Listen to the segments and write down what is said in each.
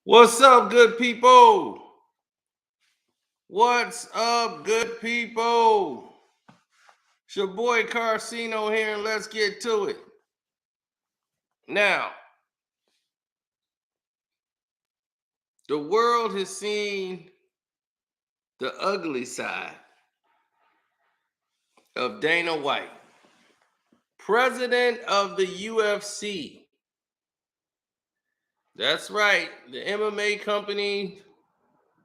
What's up, good people? What's up, good people? It's your boy Carceno here, and let's get to it. Now, the world has seen the ugly side of Dana White, president of the UFC. That's right, the MMA company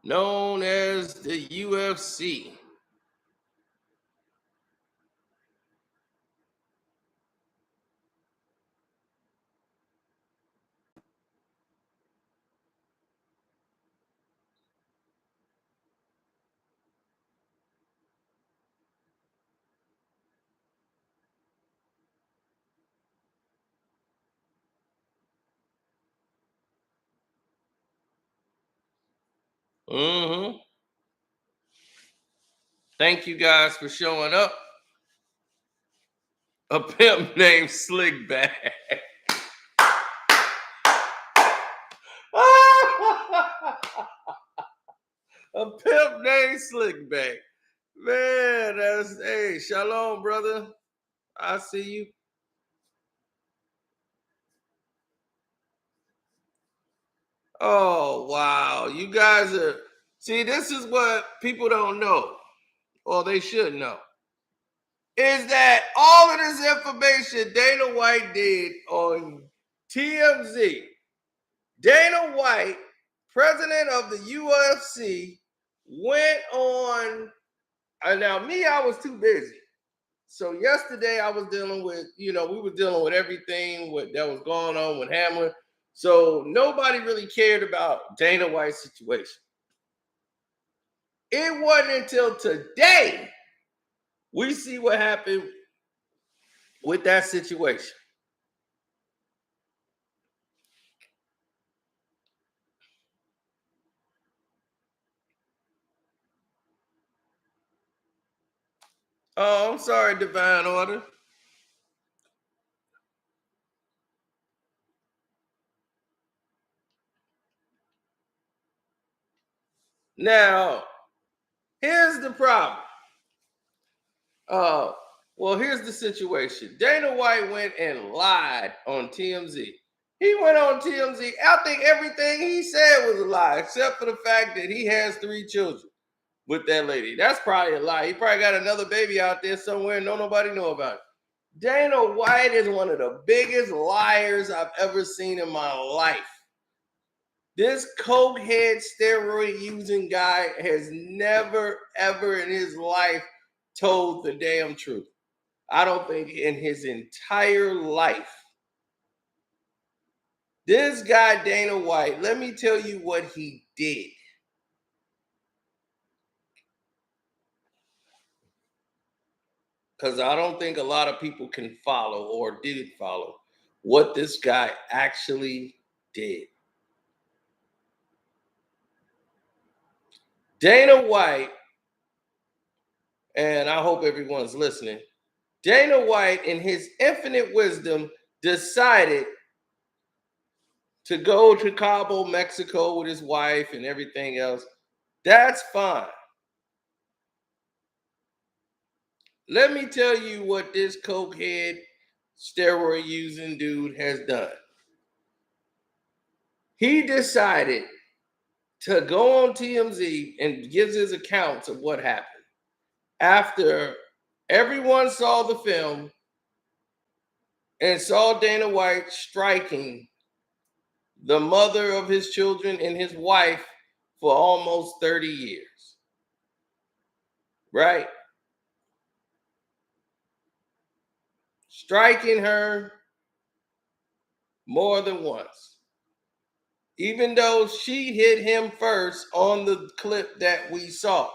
known as the UFC. Mm-hmm. Thank you guys for showing up. A pimp named Slickback. A pimp named Slickback. Man, hey, shalom, brother. I see you. Oh, wow. You guys are, see, this is what people don't know, or they should know, is that all of this information Dana White did on TMZ, Dana White, president of the UFC, went on, now me, I was too busy. So yesterday I was dealing with, we were dealing with everything that was going on with Hamlin. So nobody really cared about Dana White's situation. It wasn't until today we see what happened with that situation. Oh, I'm sorry, Divine Order. Now, here's the problem. Uh, well, here's the situation. Dana White went and lied on TMZ. He went on TMZ. I think everything he said was a lie, except for the fact that he has 3 children with that lady. That's probably a lie. He probably got another baby out there somewhere and don't nobody know about it. Dana White is one of the biggest liars I've ever seen in my life. This cokehead steroid using guy has never, ever in his life told the damn truth. I don't think in his entire life. This guy, Dana White, let me tell you what he did. Because I don't think a lot of people can follow or did follow what this guy actually did. Dana White, and I hope everyone's listening, Dana White, in his infinite wisdom, decided to go to Cabo, Mexico with his wife and everything else. That's fine. Let me tell you what this cokehead steroid using dude has done. He decided to go on TMZ and gives his accounts of what happened. After everyone saw the film and saw Dana White striking the mother of his children and his wife for almost 30 years. Right? Striking her more than once. Even though she hit him first on the clip that we saw.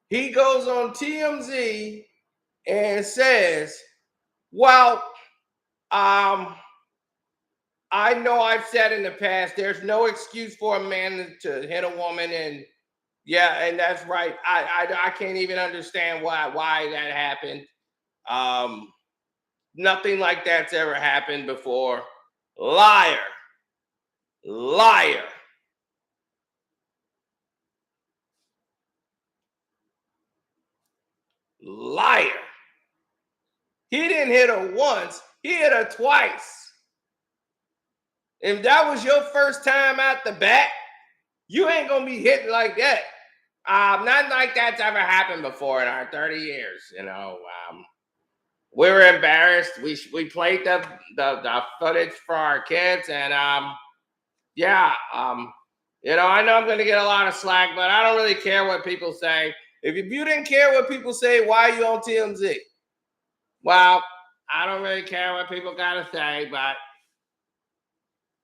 He goes on TMZ and says, well, I know I've said in the past, there's no excuse for a man to hit a woman, and yeah, and that's right. I can't even understand why that happened. Nothing like that's ever happened before. Liar. Liar. Liar. He didn't hit her once, he hit her twice. If that was your first time at the bat, you ain't gonna be hitting like that. Nothing like that's ever happened before in our 30 years. We were embarrassed. We played the footage for our kids, and yeah, I know I'm gonna get a lot of slack, but I don't really care what people say. If you didn't care what people say, why are you on TMZ? Well, I don't really care what people gotta say, but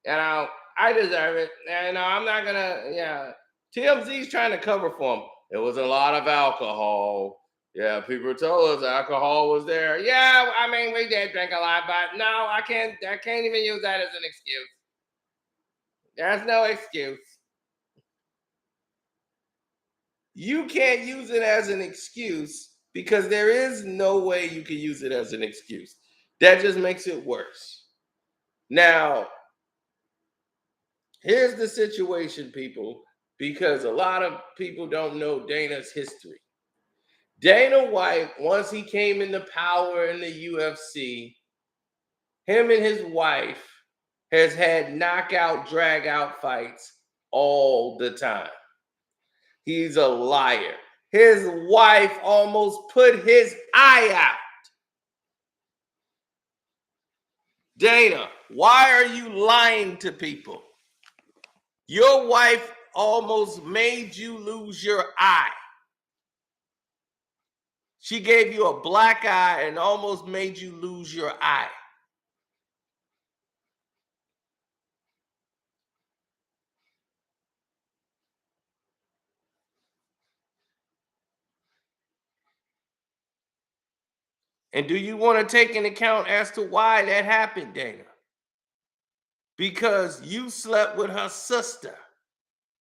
I deserve it. And I'm not gonna, yeah. TMZ's trying to cover for him. There was a lot of alcohol. Yeah, people told us alcohol was there. Yeah, I mean, we did drink a lot, but no, I can't even use that as an excuse. There's no excuse. You can't use it as an excuse because there is no way you can use it as an excuse. That just makes it worse. Now, here's the situation, people, because a lot of people don't know Dana's history. Dana White, once he came into power in the UFC, him and his wife has had knockout, drag out fights all the time. He's a liar. His wife almost put his eye out. Dana, why are you lying to people? Your wife almost made you lose your eye. She gave you a black eye and almost made you lose your eye. And do you want to take an account as to why that happened, Dana? Because you slept with her sister,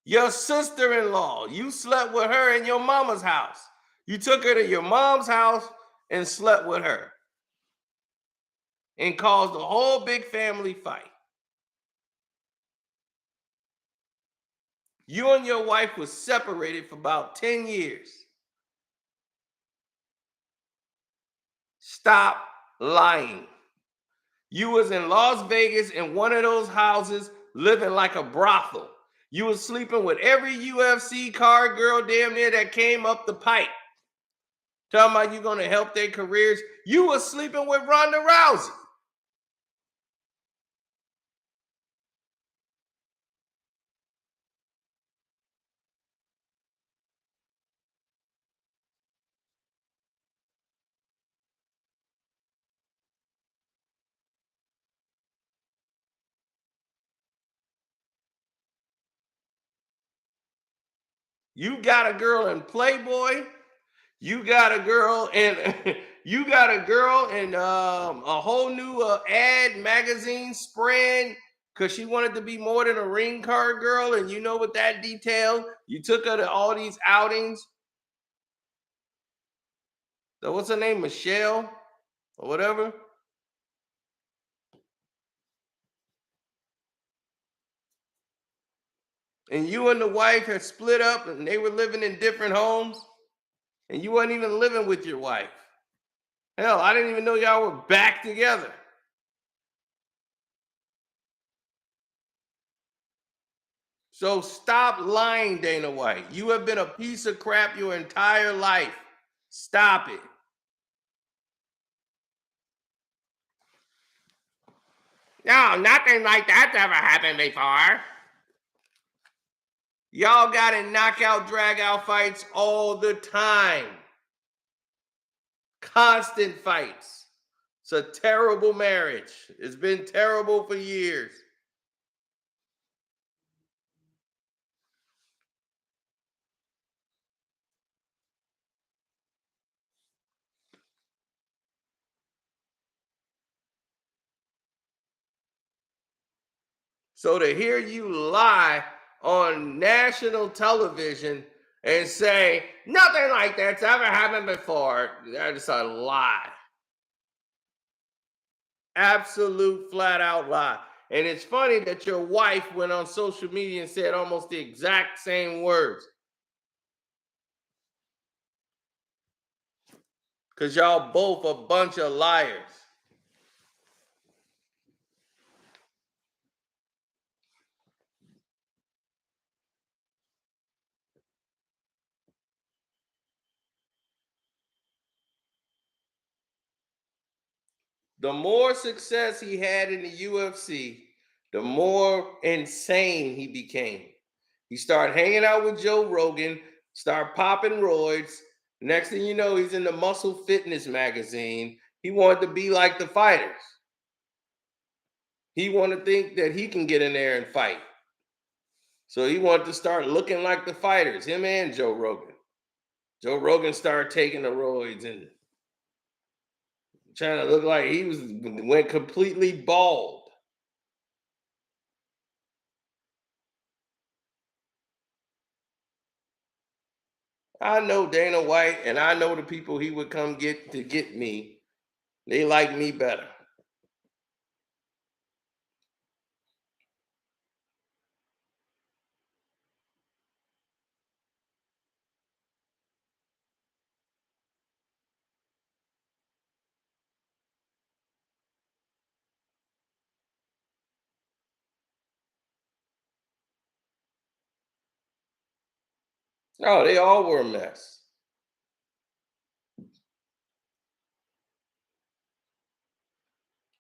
your sister-in-law. You slept with her in your mama's house. You took her to your mom's house and slept with her and caused a whole big family fight. You and your wife was separated for about 10 years. Stop lying. You was in Las Vegas in one of those houses living like a brothel. You was sleeping with every UFC card girl damn near that came up the pipe. Talking about you gonna help their careers. You was sleeping with Ronda Rousey. You got a girl in Playboy. You got a girl in you got a girl in a whole new ad magazine spread because she wanted to be more than a ring card girl, and you know what that detailed. You took her to all these outings. So what's her name, Michelle or whatever? And you and the wife had split up, and they were living in different homes, and you weren't even living with your wife. Hell, I didn't even know y'all were back together. So stop lying, Dana White. You have been a piece of crap your entire life. Stop it. No, nothing like that's ever happened before. Y'all got in knockout, drag out fights all the time. Constant fights. It's a terrible marriage. It's been terrible for years. So to hear you lie on national television and say nothing like that's ever happened before, that's a lie. Absolute flat out lie. And it's funny that your wife went on social media and said almost the exact same words. Because y'all both a bunch of liars. The more success he had in the UFC, the more insane he became. He started hanging out with Joe Rogan, started popping roids. Next thing you know, he's in the Muscle Fitness magazine. He wanted to be like the fighters. He wanted to think that he can get in there and fight. So he wanted to start looking like the fighters, him and Joe Rogan. Joe Rogan started taking the roids and trying to look like he went completely bald. I know Dana White and I know the people he would come get to get me. They like me better. No, they all were a mess.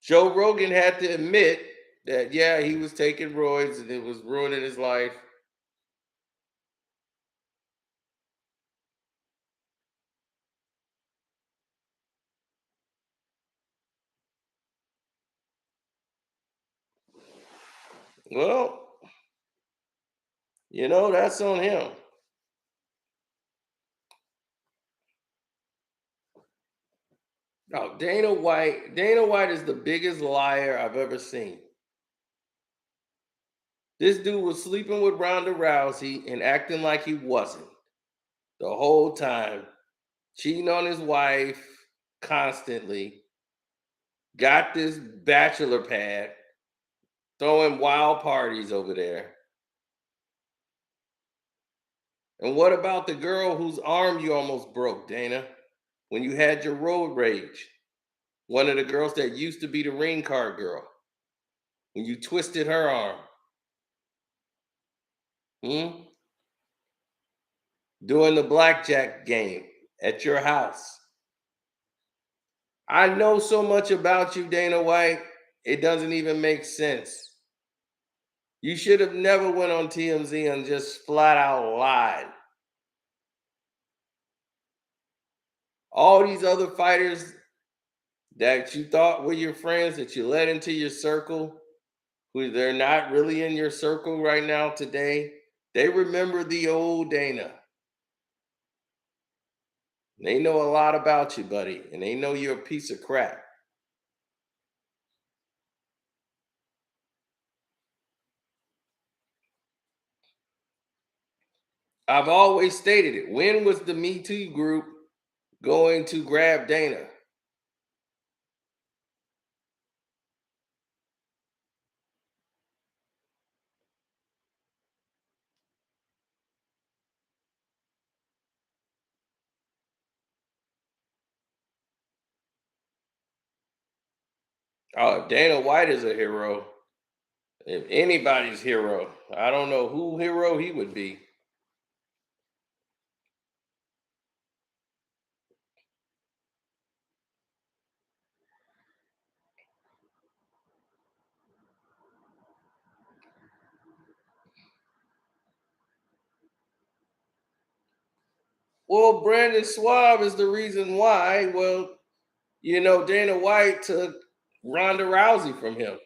Joe Rogan had to admit that, yeah, he was taking roids and it was ruining his life. Well, that's on him. No, Dana White is the biggest liar I've ever seen. This dude was sleeping with Ronda Rousey and acting like he wasn't the whole time, cheating on his wife constantly, got this bachelor pad, throwing wild parties over there. And what about the girl whose arm you almost broke, Dana, when you had your road rage? One of the girls that used to be the ring card girl, when you twisted her arm. Hmm? Doing the blackjack game at your house. I know so much about you, Dana White. It doesn't even make sense. You should have never went on TMZ and just flat out lied. All these other fighters that you thought were your friends that you let into your circle, who they're not really in your circle right now today, they remember the old Dana. They know a lot about you, buddy, and they know you're a piece of crap. I've always stated it. When was the Me Too group going to grab Dana? Oh, if Dana White is a hero, if anybody's hero, I don't know who hero he would be. Well, Brandon Schwab is the reason why. Well, Dana White took Ronda Rousey from him.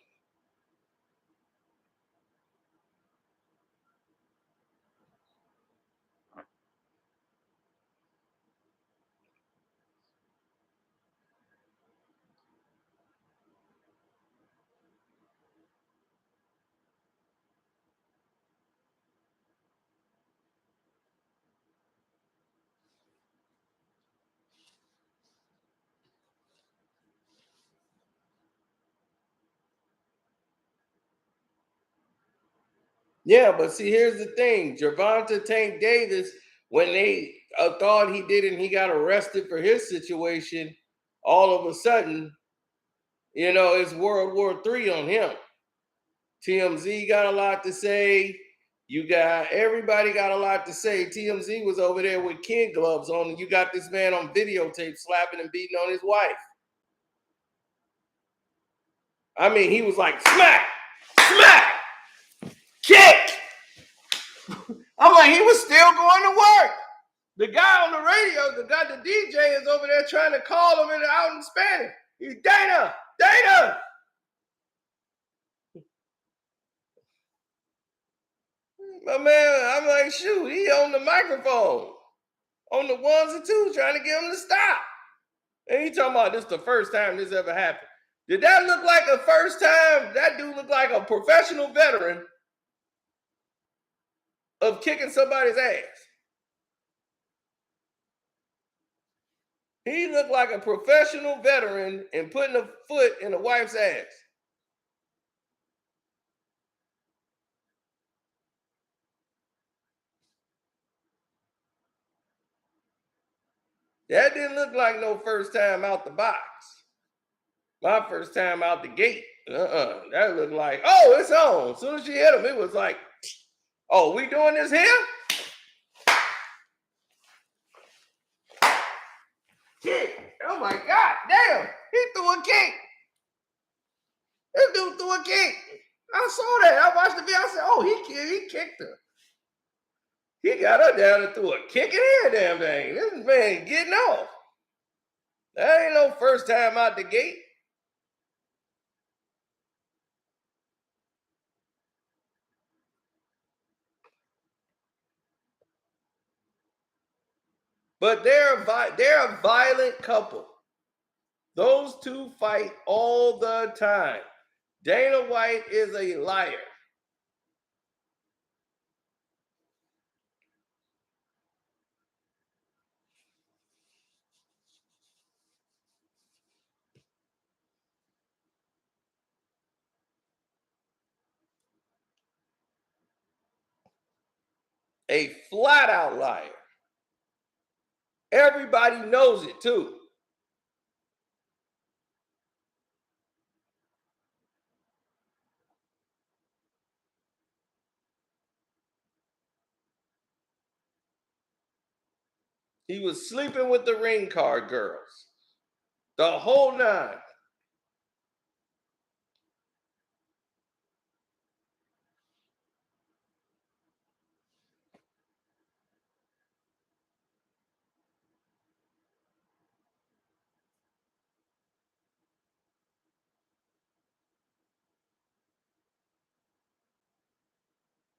Yeah, but see, here's the thing. Gervonta Tank Davis, when they thought he did and he got arrested for his situation, all of a sudden, it's World War III on him. TMZ got a lot to say. Everybody got a lot to say. TMZ was over there with kid gloves on, and you got this man on videotape slapping and beating on his wife. I mean, he was like, smack, smack, kick. I'm like, he was still going to work. The guy on the radio, the DJ is over there trying to call him out in Spanish. He's Dana. My man, I'm like, shoot, he on the microphone, on the ones and twos, trying to get him to stop. And he talking about this the first time this ever happened. Did that look like a first time? That dude looked like a professional veteran of kicking somebody's ass. He looked like a professional veteran and putting a foot in a wife's ass. That didn't look like no first time out the box. My first time out the gate. That looked like, oh, it's on. As soon as she hit him, it was like, oh, we doing this here? Kick. Oh my God, damn. He threw a kick. This dude threw a kick. I saw that. I watched the video. I said, oh, he kicked her. He got her down and threw a kick in here, damn thing. This man getting off. That ain't no first time out the gate. But they're a violent couple. Those two fight all the time. Dana White is a liar. A flat out liar. Everybody knows it too. He was sleeping with the ring card girls. The whole nine.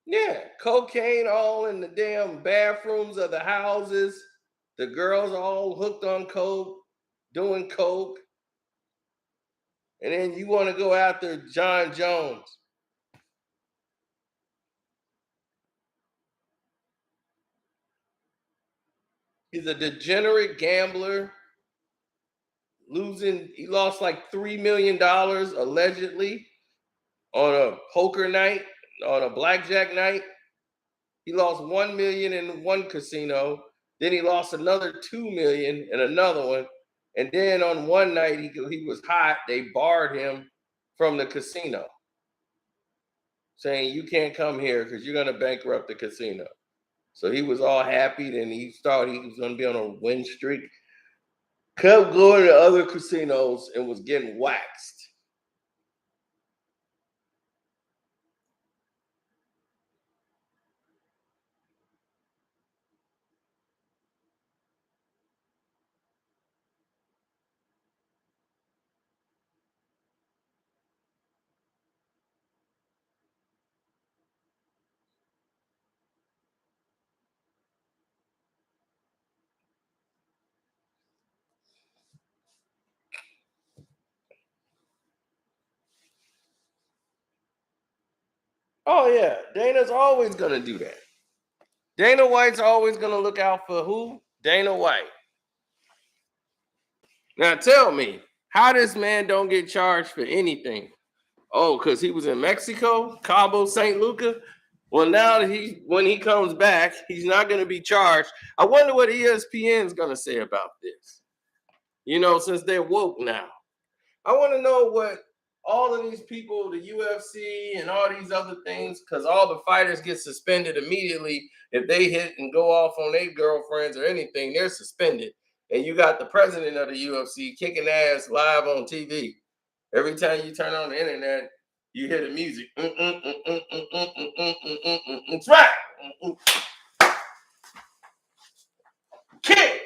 Yeah, cocaine all in the damn bathrooms of the houses. The girls all hooked on coke, doing coke. And then you want to go after John Jones. He's a degenerate gambler. He lost like $3 million allegedly on a poker night, on a blackjack night. He lost 1 million in one casino. Then he lost another 2 million in another one. And then on one night he was hot. They barred him from the casino, saying you can't come here because you're going to bankrupt the casino. So he was all happy. Then he thought he was going to be on a win streak. Kept going to other casinos and was getting waxed. Oh yeah, Dana's always gonna do that. Dana White's always gonna look out for who? Dana White. Now tell me, how this man don't get charged for anything? Oh, because he was in Mexico, Cabo, St. Luca. Well, now that when he comes back, he's not going to be charged. I wonder what ESPN is going to say about this. Since they're woke now. I want to know what all of these people, the UFC and all these other things, because all the fighters get suspended immediately if they hit and go off on their girlfriends or anything, they're suspended. And you got the president of the UFC kicking ass live on TV. Every time you turn on the internet, you hear the music. It's right. Kick.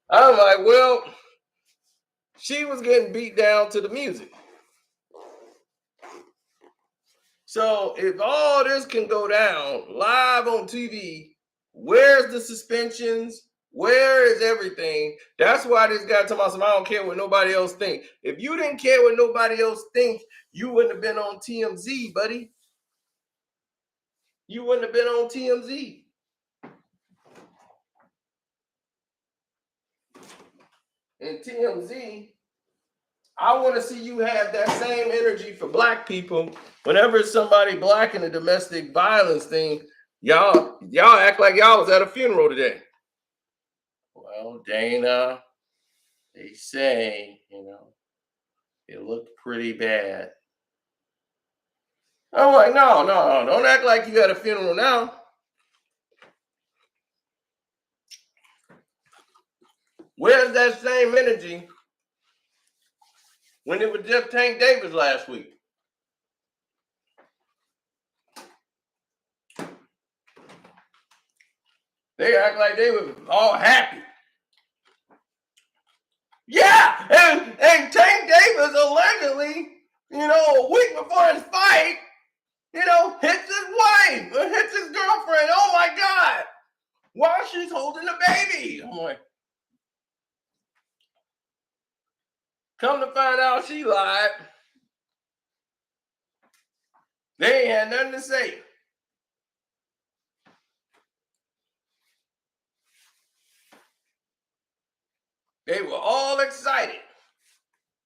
I'm like, well, she was getting beat down to the music. So if all this can go down live on TV, where's the suspensions? Where is everything? That's why this guy talking about, I don't care what nobody else thinks. If you didn't care what nobody else thinks, you wouldn't have been on TMZ, buddy. You wouldn't have been on TMZ. And TMZ, I want to see you have that same energy for black people. Whenever it's somebody black in a domestic violence thing, y'all act like y'all was at a funeral today. Well, Dana, they say, it looked pretty bad. I'm like, no, don't act like you at a funeral now. Where's that same energy when it was just Tank Davis last week? They act like they were all happy. Yeah, and Tank Davis allegedly, a week before his fight, hits his wife or hits his girlfriend. Oh my God, while she's holding the baby. I'm like, come to find out she lied. They ain't had nothing to say. They were all excited.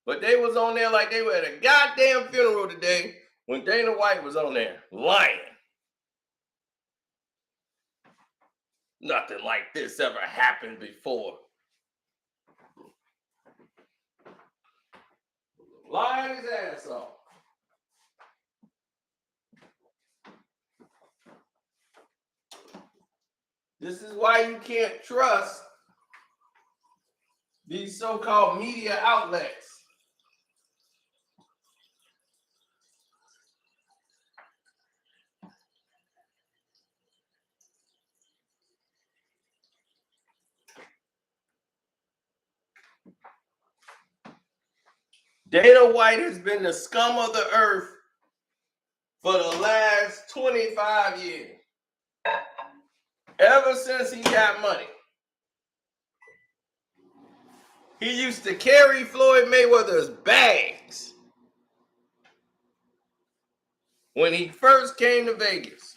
But they was on there like they were at a goddamn funeral today when Dana White was on there lying. Nothing like this ever happened before. Lying his ass off. This is why you can't trust these so-called media outlets. Dana White has been the scum of the earth for the last 25 years. Ever since he got money. He used to carry Floyd Mayweather's bags when he first came to Vegas.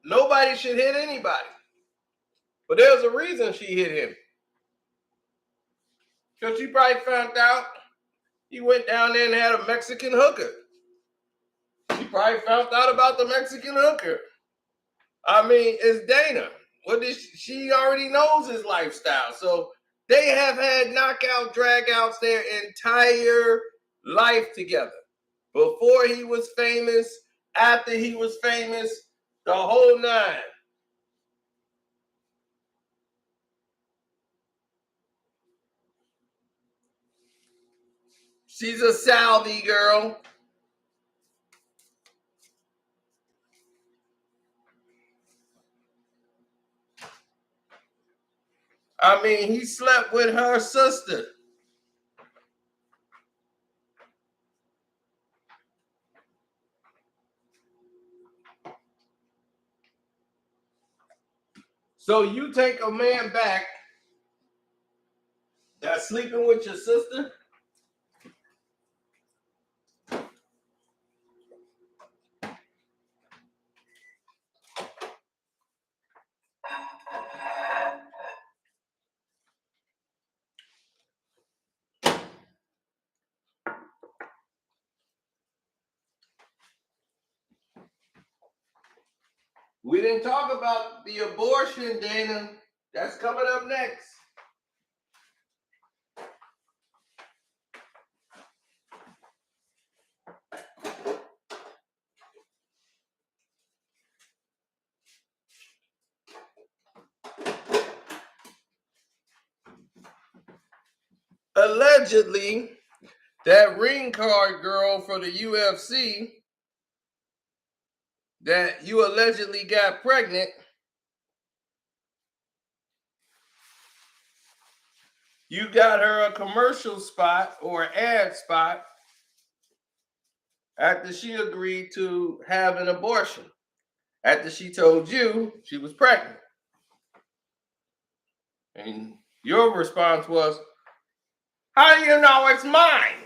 Nobody should hit anybody. But there's a reason she hit him. Because she probably found out he went down there and had a Mexican hooker. She probably found out about the Mexican hooker. I mean, it's Dana. She already knows his lifestyle. So they have had knockout dragouts their entire life together. Before he was famous, after he was famous, the whole nine. She's a Saudi girl. I mean, he slept with her sister. So you take a man back that's sleeping with your sister? We didn't talk about the abortion, Dana. That's coming up next. Allegedly, that ring card girl for the UFC that you allegedly got pregnant, you got her a commercial spot or ad spot after she agreed to have an abortion, after she told you she was pregnant. And your response was, how do you know it's mine?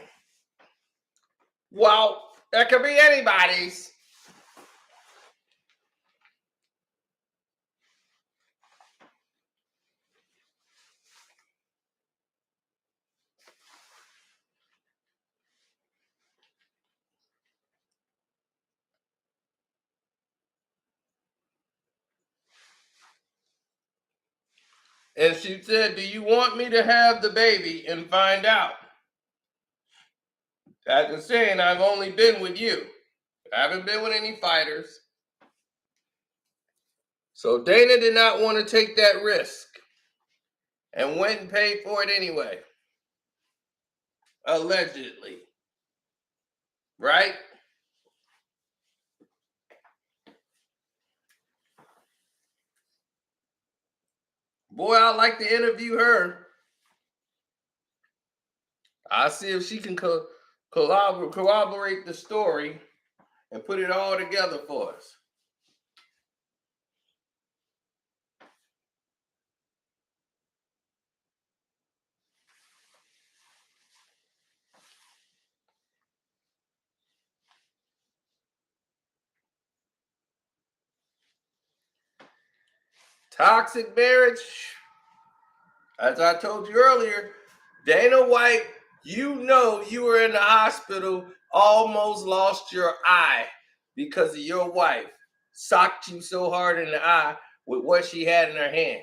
Well, that could be anybody's. And she said, do you want me to have the baby and find out? After saying, I've only been with you. I haven't been with any fighters. So Dana did not want to take that risk and went and paid for it anyway. Allegedly. Right? Boy, I'd like to interview her. I'll see if she can corroborate the story and put it all together for us. Toxic marriage, as I told you earlier, Dana White, you know you were in the hospital, almost lost your eye because of your wife socked you so hard in the eye with what she had in her hand.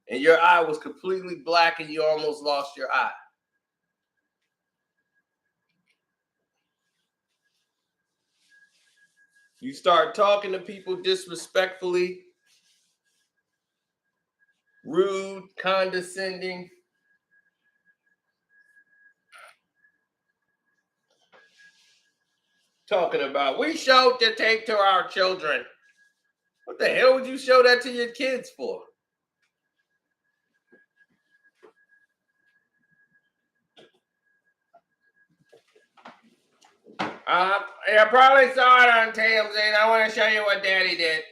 And your eye was completely black and you almost lost your eye. You start talking to people disrespectfully, rude, condescending. Talking about, we showed the tape to our children. What the hell would you show that to your kids for? You probably saw it on TMZ, and I want to show you what Daddy did.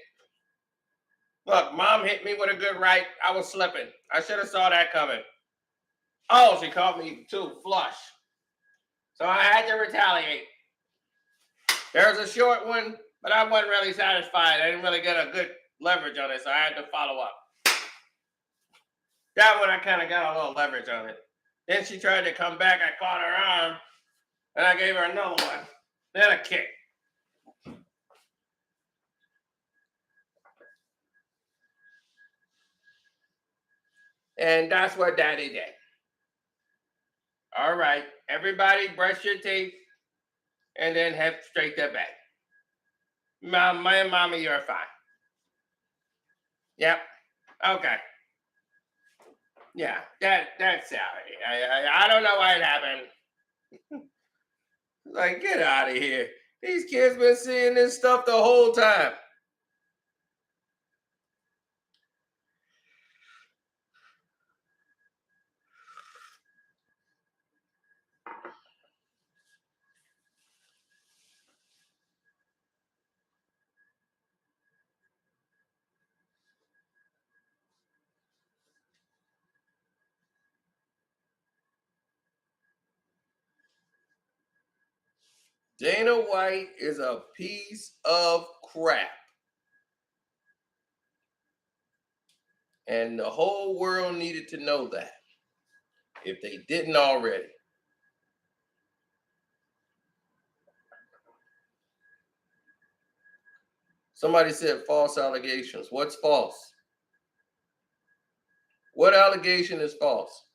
Look, Mom hit me with a good right. I was slipping. I should have saw that coming. Oh, she caught me too flush. So I had to retaliate. There's a short one, but I wasn't really satisfied. I didn't really get a good leverage on it, so I had to follow up. That one, I kind of got a little leverage on it. Then she tried to come back. I caught her arm, and I gave her another one. Then a kick. And that's what Daddy did. All right, everybody brush your teeth and then head straight to bed. Mom, my mommy, you're fine. Yep. Okay. Yeah, that's Sally. I don't know why it happened. Like, get out of here. These kids been seeing this stuff the whole time. Dana White is a piece of crap. And the whole world needed to know that if they didn't already. Somebody said false allegations. What's false? What allegation is false?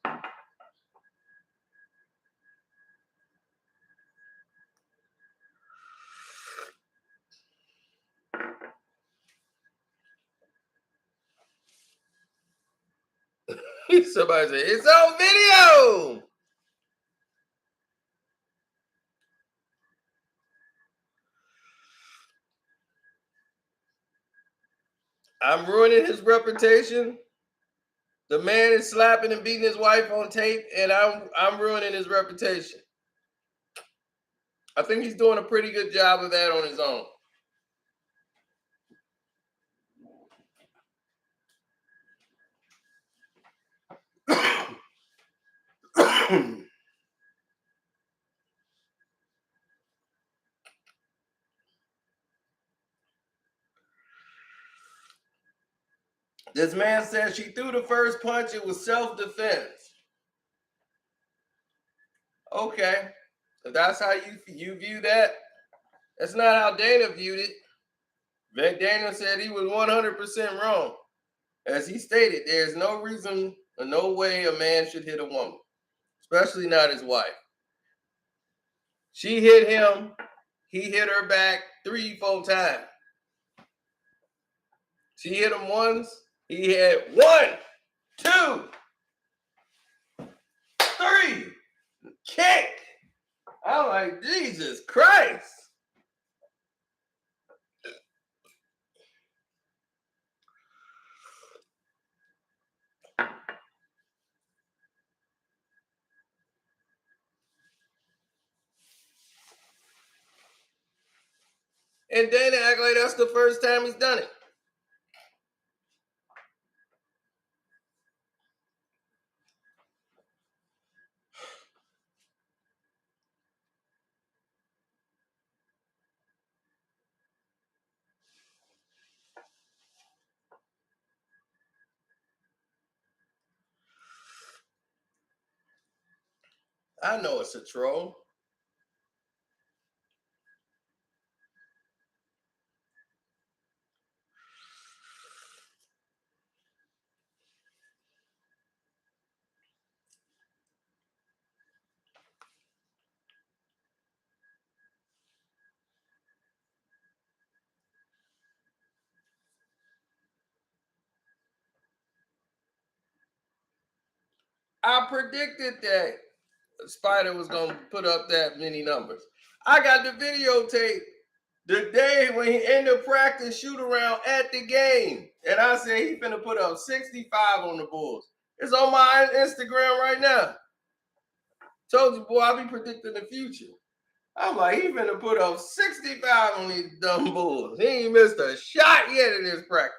Somebody said it's on video. I'm ruining his reputation. The man is slapping and beating his wife on tape, and I'm ruining his reputation. I think he's doing a pretty good job of that on his own. This man said she threw the first punch. It was self-defense. Okay, if that's how you view that, that's not how Dana viewed it. Dana said he was 100% wrong. As he stated, there's no reason or no way a man should hit a woman, especially not his wife. She hit him. He hit her back 3-4 times. She hit him once. He had 1, 2, 3 kick. I'm like, Jesus Christ. And Dana act like that's the first time he's done it. I know it's a troll. I predicted that Spider was going to put up that many numbers. I got the videotape the day when he ended practice shoot around at the game. And I said he finna put up 65 on the Bulls. It's on my Instagram right now. Told you, boy, I be predicting the future. I'm like, he finna put up 65 on these dumb Bulls. He ain't missed a shot yet in his practice.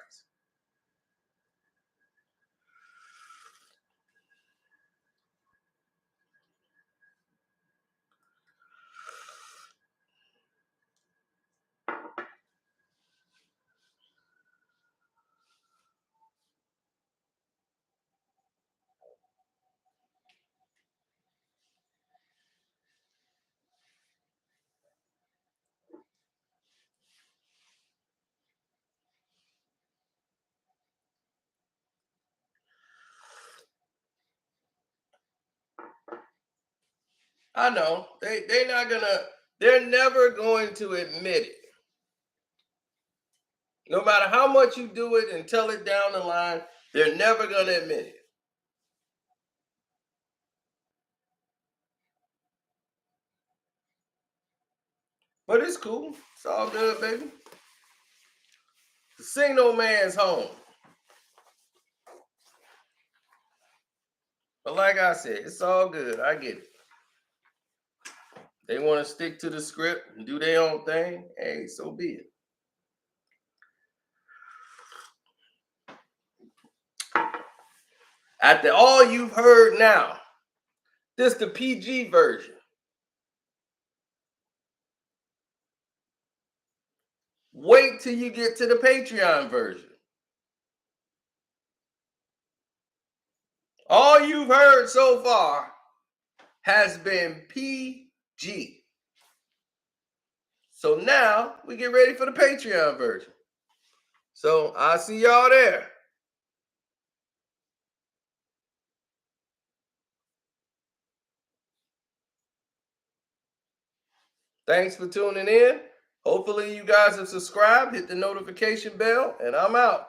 I know. They're never going to admit it. No matter how much you do it and tell it down the line, they're never going to admit it. But it's cool. It's all good, baby. The single man's home. But like I said, it's all good. I get it. They want to stick to the script and do their own thing. Hey, so be it. After all you've heard now, this the PG version. wait till you get to the Patreon version. All you've heard so far has been PG. So now we get ready for the Patreon version. So I'll see y'all there. Thanks for tuning in. Hopefully you guys have subscribed, hit the notification bell, and I'm out.